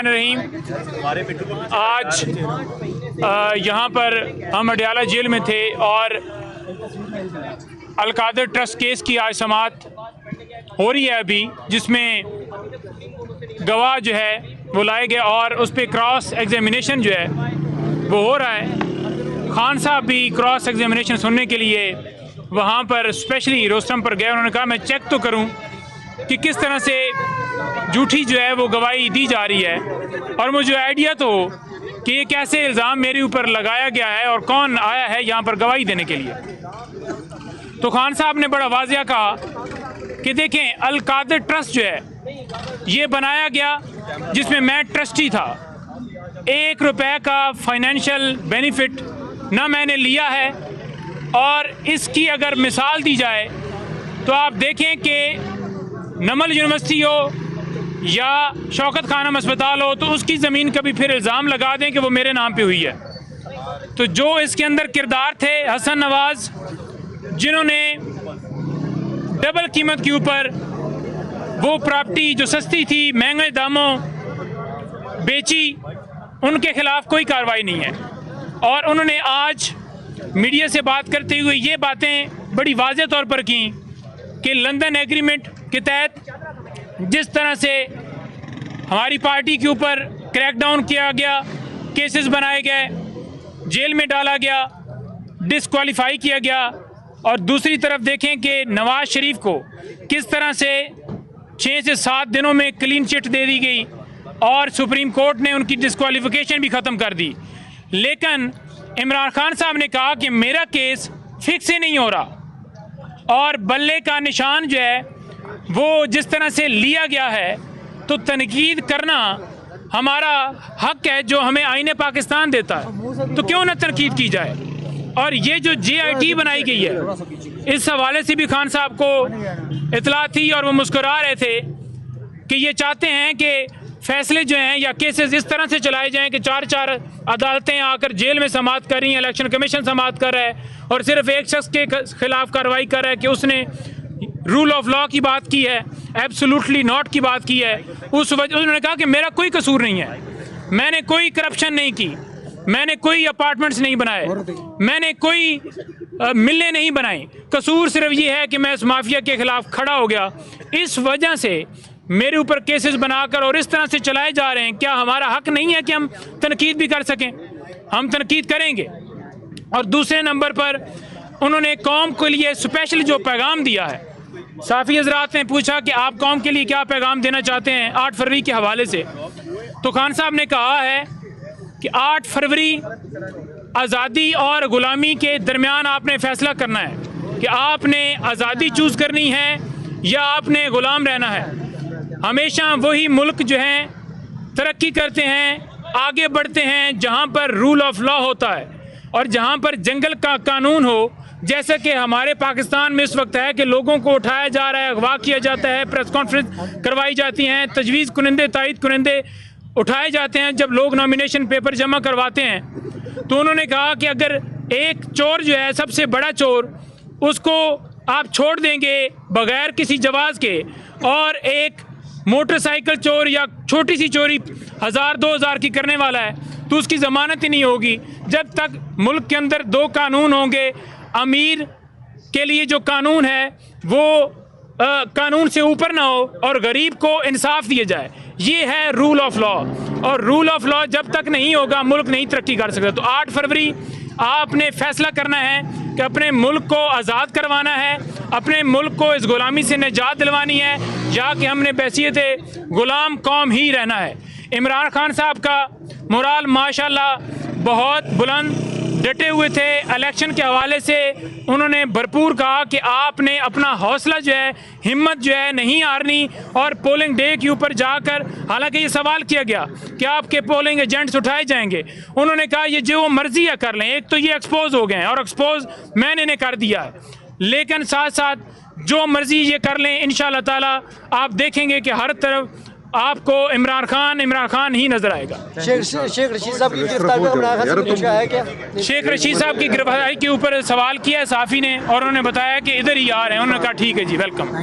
رحیم آج یہاں پر ہم اڈیالہ جیل میں تھے اور القادر ٹرسٹ کیس کی آج سماعت ہو رہی ہے ابھی، جس میں گواہ جو ہے وہ لائے گئے اور اس پہ کراس ایگزامینیشن جو ہے وہ ہو رہا ہے۔ خان صاحب بھی کراس ایگزامینیشن سننے کے لیے وہاں پر اسپیشلی روسٹم پر گئے۔ انہوں نے کہا میں چیک تو کروں کہ کس طرح سے جھوٹی جو ہے وہ گواہی دی جا رہی ہے اور مجھے آئیڈیا تو ہو کہ یہ کیسے الزام میرے اوپر لگایا گیا ہے اور کون آیا ہے یہاں پر گواہی دینے کے لیے۔ تو خان صاحب نے بڑا واضح کہا کہ دیکھیں القادر ٹرسٹ جو ہے یہ بنایا گیا جس میں ٹرسٹی تھا، 1 روپے کا فائنینشیل بینیفٹ نہ میں نے لیا ہے، اور اس کی اگر مثال دی جائے تو آپ دیکھیں کہ نمل یونیورسٹی ہو یا شوکت خانم اسپتال ہو تو اس کی زمین کبھی پھر الزام لگا دیں کہ وہ میرے نام پہ ہوئی ہے۔ تو جو اس کے اندر کردار تھے حسن نواز، جنہوں نے ڈبل قیمت کے اوپر وہ پراپرٹی جو سستی تھی مہنگے داموں بیچی، ان کے خلاف کوئی کارروائی نہیں ہے۔ اور انہوں نے آج میڈیا سے بات کرتے ہوئے یہ باتیں بڑی واضح طور پر کیں کہ لندن ایگریمنٹ کے تحت جس طرح سے ہماری پارٹی کے اوپر کریک ڈاؤن کیا گیا، کیسز بنائے گئے، جیل میں ڈالا گیا، ڈسکوالیفائی کیا گیا، اور دوسری طرف دیکھیں کہ نواز شریف کو کس طرح سے 6 سے 7 دنوں میں کلین چٹ دے دی گئی اور سپریم کورٹ نے ان کی ڈسکوالیفیکیشن بھی ختم کر دی۔ لیکن عمران خان صاحب نے کہا کہ میرا کیس فکس ہی نہیں ہو رہا، اور بلے کا نشان جو ہے وہ جس طرح سے لیا گیا ہے، تو تنقید کرنا ہمارا حق ہے جو ہمیں آئین پاکستان دیتا ہے، تو کیوں نہ تنقید کی جائے۔ اور یہ جو JIT بنائی گئی ہے، اس حوالے سے بھی خان صاحب کو اطلاع تھی اور وہ مسکرا رہے تھے کہ یہ چاہتے ہیں کہ فیصلے جو ہیں یا کیسز اس طرح سے چلائے جائیں کہ 4 عدالتیں آ کر جیل میں سماعت کر رہی ہیں، الیکشن کمیشن سماعت کر رہا ہے اور صرف ایک شخص کے خلاف کارروائی کر رہا ہے کہ اس نے رول آف لاء کی بات کی ہے، ایبسولوٹلی ناٹ کی بات کی ہے۔ اس وجہ انہوں نے کہا کہ میرا کوئی قصور نہیں ہے، میں نے کوئی کرپشن نہیں کی، میں نے کوئی اپارٹمنٹس نہیں بنائے، میں نے کوئی ملیں نہیں بنائیں، قصور صرف یہ ہے کہ میں اس مافیا کے خلاف کھڑا ہو گیا۔ اس وجہ سے میرے اوپر کیسز بنا کر اور اس طرح سے چلائے جا رہے ہیں، کیا ہمارا حق نہیں ہے کہ ہم تنقید بھی کر سکیں؟ ہم تنقید کریں گے۔ اور دوسرے نمبر پر انہوں نے قوم کے لیے اسپیشل جو پیغام دیا ہے، صحافی حضرات نے پوچھا کہ آپ قوم کے لیے کیا پیغام دینا چاہتے ہیں 8 فروری کے حوالے سے، تو خان صاحب نے کہا ہے کہ 8 فروری آزادی اور غلامی کے درمیان آپ نے فیصلہ کرنا ہے کہ آپ نے آزادی چوز کرنی ہے یا آپ نے غلام رہنا ہے۔ ہمیشہ وہی ملک جو ہیں ترقی کرتے ہیں، آگے بڑھتے ہیں جہاں پر رول آف لاء ہوتا ہے اور جہاں پر جنگل کا قانون ہو، جیسا کہ ہمارے پاکستان میں اس وقت ہے کہ لوگوں کو اٹھایا جا رہا ہے، اغوا کیا جاتا ہے، پریس کانفرنس کروائی جاتی ہیں، تجویز کنندے تائید کنندے اٹھائے جاتے ہیں جب لوگ نامینیشن پیپر جمع کرواتے ہیں۔ تو انہوں نے کہا کہ اگر ایک چور جو ہے سب سے بڑا چور، اس کو آپ چھوڑ دیں گے بغیر کسی جواز کے، اور ایک موٹر سائیکل چور یا چھوٹی سی چوری 1000-2000 کی کرنے والا ہے تو اس کی ضمانت ہی نہیں ہوگی جب تک ملک کے اندر 2 قانون ہوں گے۔ امیر کے لیے جو قانون ہے وہ قانون سے اوپر نہ ہو اور غریب کو انصاف دیا جائے، یہ ہے رول آف لاء، اور رول آف لاء جب تک نہیں ہوگا ملک نہیں ترقی کر سکتا۔ تو 8 فروری آپ نے فیصلہ کرنا ہے کہ اپنے ملک کو آزاد کروانا ہے، اپنے ملک کو اس غلامی سے نجات دلوانی ہے، یا کہ ہم نے بحیثیت غلام قوم ہی رہنا ہے۔ عمران خان صاحب کا مورال ماشاءاللہ بہت بلند، ڈٹے ہوئے تھے الیکشن کے حوالے سے، انہوں نے بھرپور کہا کہ آپ نے اپنا حوصلہ جو ہے، ہمت جو ہے نہیں ہارنی، اور پولنگ ڈے کے اوپر جا کر، حالانکہ یہ سوال کیا گیا کہ آپ کے پولنگ ایجنٹس اٹھائے جائیں گے، انہوں نے کہا یہ جو مرضی ہے کر لیں، ایک تو یہ ایکسپوز ہو گئے ہیں اور ایکسپوز میں نے کر دیا ہے، لیکن ساتھ ساتھ جو مرضی یہ کر لیں، انشاءاللہ تعالی آپ دیکھیں گے کہ ہر طرف آپ کو عمران خان ہی نظر آئے گا۔ شیخ رشید صاحب کی گرفتاری میں عمران خان سے پوچھا گیا ہے کیا؟ شیخ رشید صاحب کی گرفتاری کے اوپر سوال کیا ہے صحافی نے، اور انہوں نے بتایا کہ ادھر ہی آ رہے ہیں، انہوں نے کہا ٹھیک ہے جی، ویلکم۔